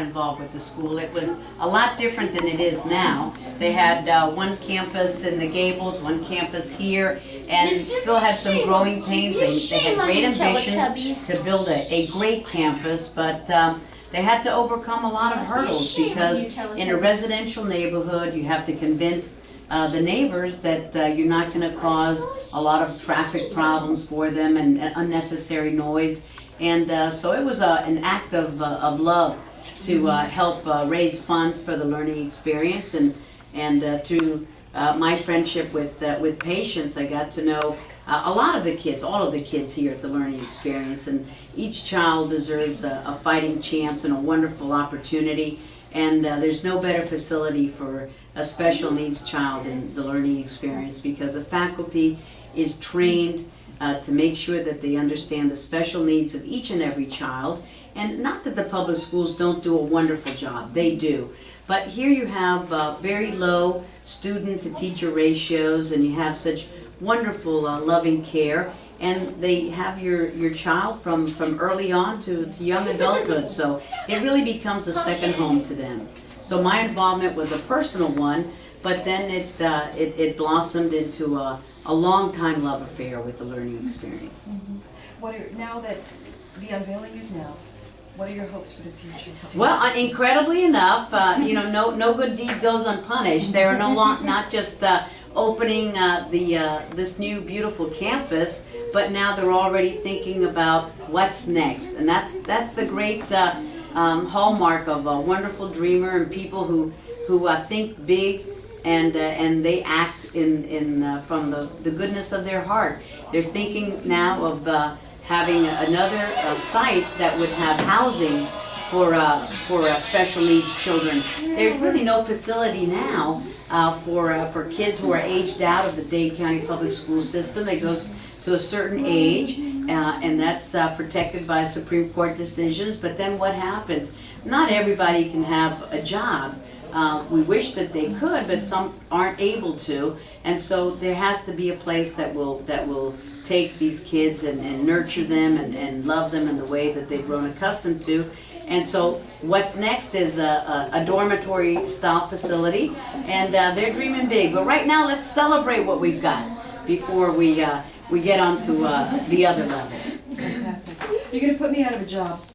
involved with the school. It was a lot different than it is now. They had one campus in the Gables, one campus here, and still had some growing pains. They had great ambitions to build a great campus, but they had to overcome a lot of hurdles because in a residential neighborhood, you have to convince the neighbors that you're not going to cause a lot of traffic problems for them and unnecessary noise. And so it was an act of love to help raise funds for the learning experience, and through my friendship with patients, I got to know a lot of the kids, all of the kids here at the learning experience, and each child deserves a fighting chance and a wonderful opportunity. And there's no better facility for a special needs child in the learning experience, because the faculty is trained to make sure that they understand the special needs of each and every child. And not that the public schools don't do a wonderful job, they do. But here you have very low student to teacher ratios, and you have such wonderful loving care, and they have your child from early on to young adulthood. So it really becomes a second home to them. So my involvement was a personal one, but then it blossomed into a long-time love affair with the learning experience. Mm-hmm. Now that the unveiling is now, what are your hopes for the future? Well, incredibly enough, no good deed goes unpunished. They are not just opening this new beautiful campus, but now they're already thinking about what's next, and that's the great hallmark of a wonderful dreamer and people who think big. And they act from the goodness of their heart. They're thinking now of having another site that would have housing for special needs children. There's really no facility now for kids who are aged out of the Dade County Public School system. It goes to a certain age, and that's protected by Supreme Court decisions. But then what happens? Not everybody can have a job. We wish that they could, but some aren't able to, and so there has to be a place that will take these kids and nurture them and love them in the way that they've grown accustomed to. And so what's next is a dormitory style facility, and they're dreaming big. But right now, let's celebrate what we've got before we get on to the other level. Fantastic. You're going to put me out of a job.